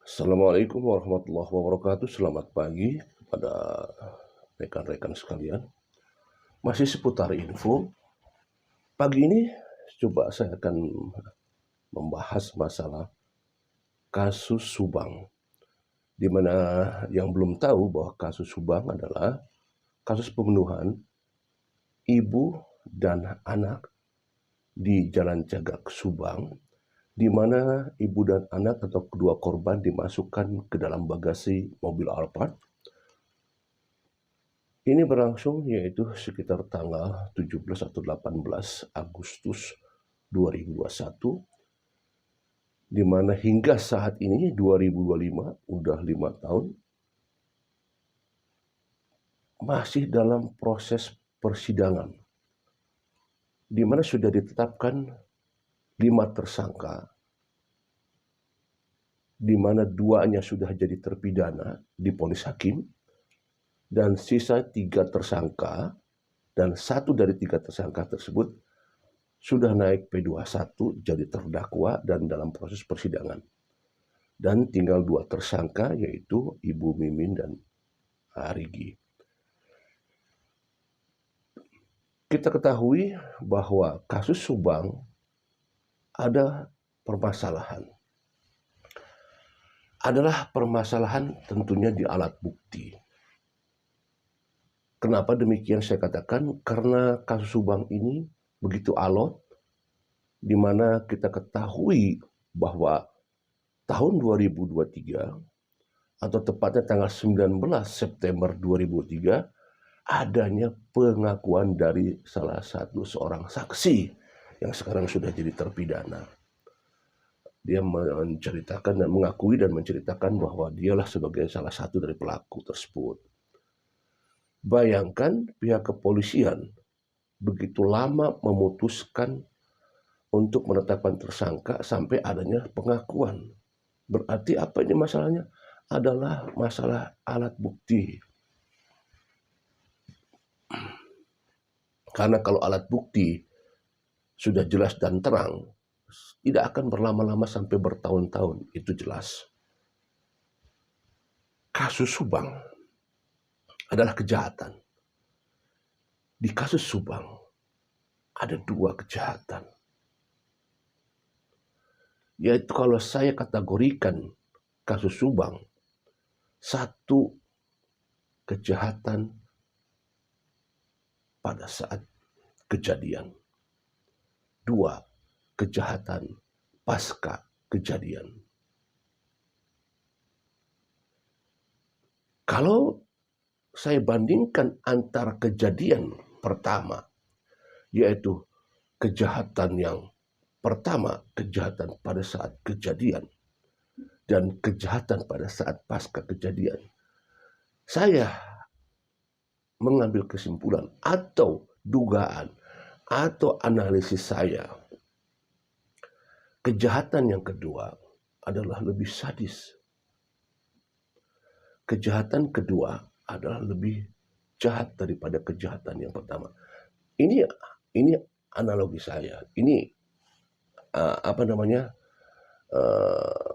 Assalamualaikum warahmatullahi wabarakatuh. Selamat pagi kepada rekan-rekan sekalian. Masih seputar info. Pagi ini coba saya akan membahas masalah kasus Subang. Di mana yang belum tahu bahwa kasus Subang adalah kasus pembunuhan ibu dan anak di Jalan Cagak Subang, di mana ibu dan anak atau kedua korban dimasukkan ke dalam bagasi mobil Alphard. Ini berlangsung yaitu sekitar tanggal 17 atau 18 Agustus 2021, di mana hingga saat ini 2025, udah 5 tahun, masih dalam proses persidangan, di mana sudah ditetapkan 5 tersangka, di mana 2-nya sudah jadi terpidana divonis hakim, dan sisa 3 tersangka, dan 1 dari 3 tersangka tersebut sudah naik P21 jadi terdakwa dan dalam proses persidangan. Dan tinggal 2 tersangka yaitu Ibu Mimin dan Arigi. Kita ketahui bahwa kasus Subang ada permasalahan. Adalah permasalahan tentunya di alat bukti. Kenapa demikian saya katakan? Karena kasus Subang ini begitu alot, di mana kita ketahui bahwa tahun 2023 atau tepatnya tanggal 19 September 2003 adanya pengakuan dari salah satu seorang saksi yang sekarang sudah jadi terpidana. Dia menceritakan dan mengakui dan menceritakan bahwa dialah sebagai salah satu dari pelaku tersebut. Bayangkan pihak kepolisian begitu lama memutuskan untuk menetapkan tersangka sampai adanya pengakuan. Berarti apa ini masalahnya? Adalah masalah alat bukti. Karena kalau alat bukti sudah jelas dan terang, tidak akan berlama-lama sampai bertahun-tahun, itu jelas. Kasus Subang adalah kejahatan. Di kasus Subang ada 2 kejahatan. Yaitu kalau saya kategorikan kasus Subang, 1 kejahatan pada saat kejadian, 2 kejahatan pasca kejadian. Kalau saya bandingkan antara kejadian pertama, yaitu kejahatan yang pertama, kejahatan pada saat kejadian, dan kejahatan pada saat pasca kejadian, saya mengambil kesimpulan atau dugaan atau analisis saya, kejahatan yang kedua adalah lebih sadis. Kejahatan kedua adalah lebih jahat daripada kejahatan yang pertama. Ini analogi saya. Ini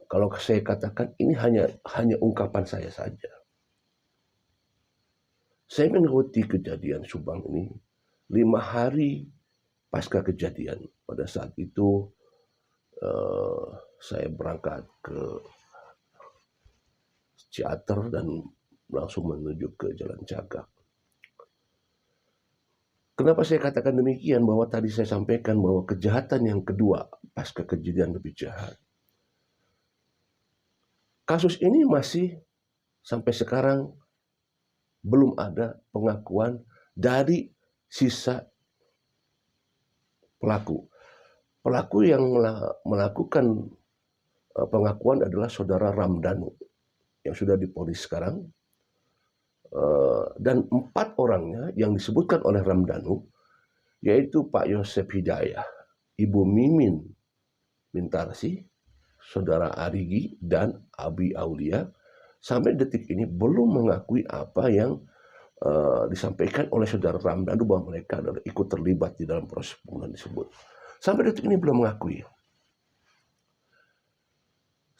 kalau saya katakan ini hanya ungkapan saya saja. Saya mengikuti kejadian Subang ini 5 hari pasca kejadian. Pada saat itu saya berangkat ke Ciater dan langsung menuju ke Jalan Cagak. Kenapa saya katakan demikian? Bahwa tadi saya sampaikan bahwa kejahatan yang kedua pasca kejadian lebih jahat. Kasus ini masih sampai sekarang belum ada pengakuan dari sisa pelaku. Pelaku yang melakukan pengakuan adalah saudara Ramdhanu yang sudah divonis sekarang, dan 4 orangnya yang disebutkan oleh Ramdhanu yaitu Pak Yosep Hidayah, Ibu Mimin Mintarsi, saudara Arigi, dan Abi Aulia, sampai detik ini belum mengakui apa yang disampaikan oleh saudara Ramdhanu bahwa mereka adalah ikut terlibat di dalam proses pembunuhan tersebut. Sampai detik ini belum mengakui.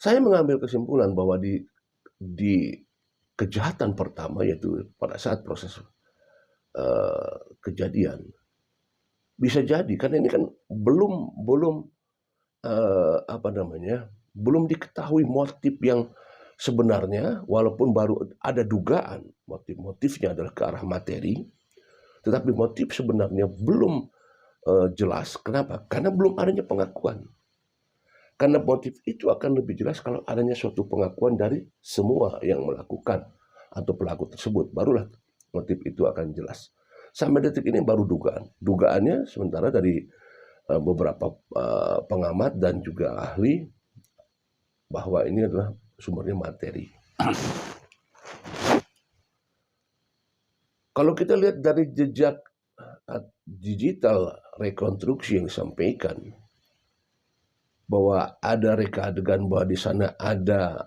Saya mengambil kesimpulan bahwa di kejahatan pertama, yaitu pada saat proses kejadian, bisa jadi karena ini kan belum belum apa namanya, belum diketahui motif yang sebenarnya, walaupun baru ada dugaan motifnya adalah ke arah materi, tetapi motif sebenarnya belum jelas. Kenapa? Karena belum adanya pengakuan. Karena motif itu akan lebih jelas kalau adanya suatu pengakuan dari semua yang melakukan atau pelaku tersebut. Barulah motif itu akan jelas. Sampai detik ini baru dugaan. Dugaannya sementara dari beberapa pengamat dan juga ahli bahwa ini adalah sumbernya materi. Kalau kita lihat dari jejak digital rekonstruksi yang disampaikan, bahwa ada reka adegan bahwa di sana ada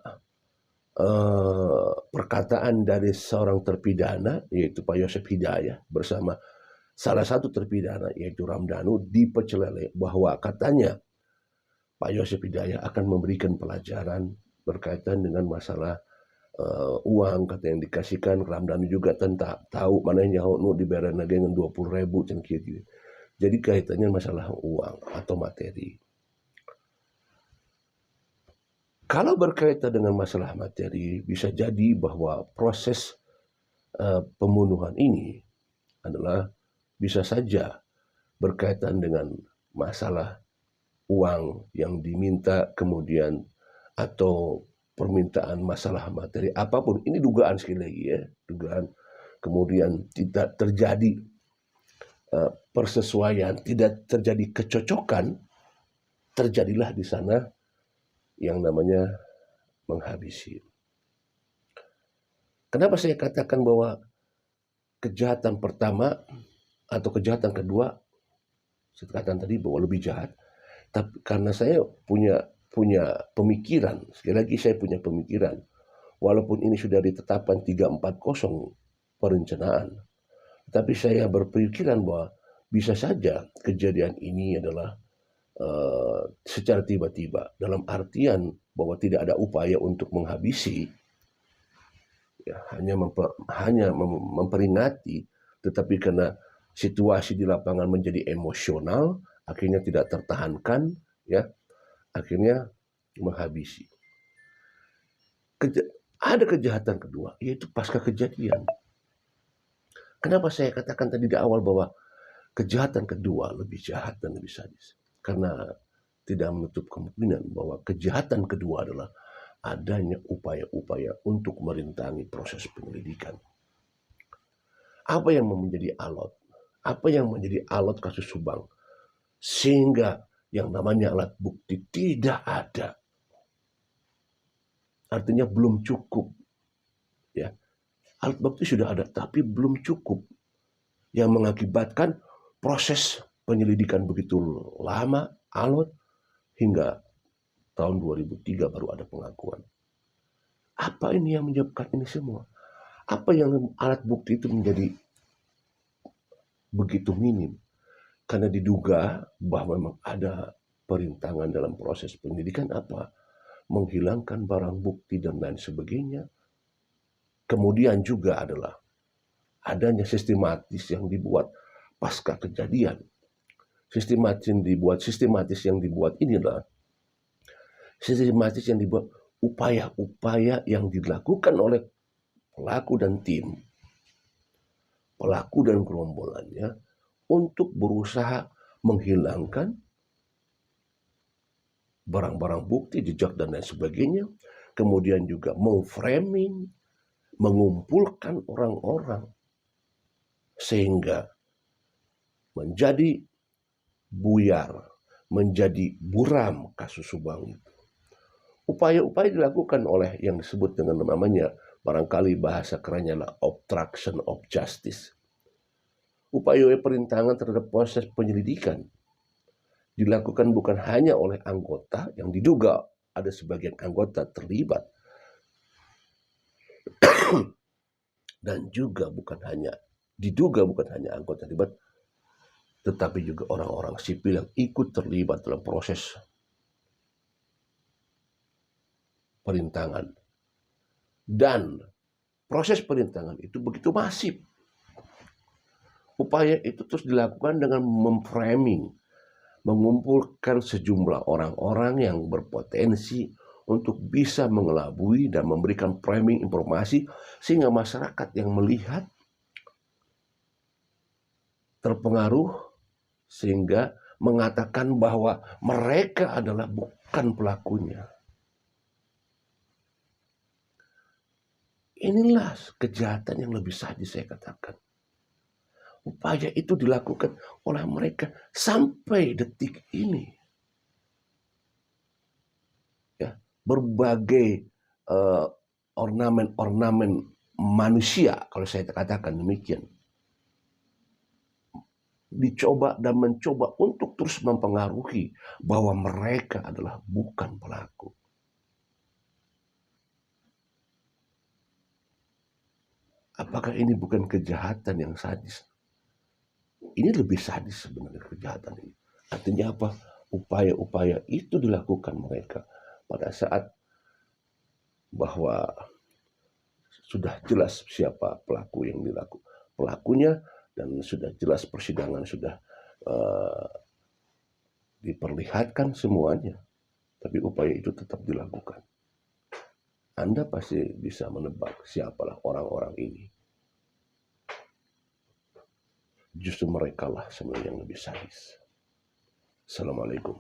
perkataan dari seorang terpidana, yaitu Pak Yosef Hidayah, bersama salah satu terpidana, yaitu Ramdhanu, di Pecel Lele, bahwa katanya Pak Yosef Hidayah akan memberikan pelajaran berkaitan dengan masalah uang, kata yang dikasihkan. Ramdhanu juga tentang tahu mana yang nu dibayar lagi dengan 20.000 gitu. Jadi kaitannya masalah uang atau materi. Kalau berkaitan dengan masalah materi, bisa jadi bahwa proses pembunuhan ini adalah bisa saja berkaitan dengan masalah uang yang diminta, kemudian atau permintaan masalah materi apapun. Ini dugaan, sekali lagi ya, dugaan. Kemudian tidak terjadi persesuaian, tidak terjadi kecocokan, terjadilah di sana yang namanya menghabisi. Kenapa saya katakan bahwa kejahatan pertama atau kejahatan kedua, saya katakan tadi bahwa lebih jahat, tapi karena saya punya pemikiran, sekali lagi saya punya pemikiran, walaupun ini sudah ditetapkan 340 perencanaan, tapi saya berpikiran bahwa bisa saja kejadian ini adalah secara tiba-tiba, dalam artian bahwa tidak ada upaya untuk menghabisi, ya, hanya memperingati, tetapi karena situasi di lapangan menjadi emosional, akhirnya tidak tertahankan, ya, akhirnya menghabisi. Ada kejahatan kedua, yaitu pasca kejadian. Kenapa saya katakan tadi di awal bahwa kejahatan kedua lebih jahat dan lebih sadis? Karena tidak menutup kemungkinan bahwa kejahatan kedua adalah adanya upaya-upaya untuk merintangi proses penyelidikan. Apa yang menjadi alat? Apa yang menjadi alat kasus Subang? Sehingga yang namanya alat bukti tidak ada. Artinya belum cukup. Ya. Alat bukti sudah ada, tapi belum cukup. Yang mengakibatkan proses penyelidikan begitu lama, alot, hingga tahun 2003 baru ada pengakuan. Apa ini yang menyebabkan ini semua? Apa yang alat bukti itu menjadi begitu minim? Karena diduga bahwa memang ada perintangan dalam proses penyidikan, apa? Menghilangkan barang bukti dan lain sebagainya. Kemudian juga adalah adanya sistematis yang dibuat pasca kejadian. Sistematis yang dibuat ini adalah sistematis yang dibuat upaya-upaya yang dilakukan oleh pelaku dan tim, pelaku dan gerombolannya untuk berusaha menghilangkan barang-barang bukti, jejak dan lain sebagainya, kemudian juga memframing, mengumpulkan orang-orang sehingga menjadi buyar, menjadi buram kasus Subang itu. Upaya-upaya dilakukan oleh yang disebut dengan namanya, barangkali bahasa kerennya adalah obstruction of justice. Upaya perintangan terhadap proses penyelidikan dilakukan bukan hanya oleh anggota yang diduga ada sebagian anggota terlibat, dan juga bukan hanya anggota terlibat, tetapi juga orang-orang sipil yang ikut terlibat dalam proses perintangan. Dan proses perintangan itu begitu masif. Upaya itu terus dilakukan dengan memframing, mengumpulkan sejumlah orang-orang yang berpotensi untuk bisa mengelabui dan memberikan framing informasi sehingga masyarakat yang melihat terpengaruh sehingga mengatakan bahwa mereka adalah bukan pelakunya. Inilah kejahatan yang lebih sadis, saya katakan. Upaya itu dilakukan oleh mereka sampai detik ini. Ya, berbagai ornamen-ornamen manusia, kalau saya katakan demikian, dicoba dan mencoba untuk terus mempengaruhi bahwa mereka adalah bukan pelaku. Apakah ini bukan kejahatan yang sadis? Ini lebih sadis sebenarnya kejahatan ini. Artinya apa? Upaya-upaya itu dilakukan mereka pada saat bahwa sudah jelas siapa pelaku yang pelakunya, dan sudah jelas persidangan sudah diperlihatkan semuanya, tapi upaya itu tetap dilakukan. Anda pasti bisa menebak siapalah orang-orang ini. Justru mereka lah sebenarnya yang lebih sadis. Assalamualaikum.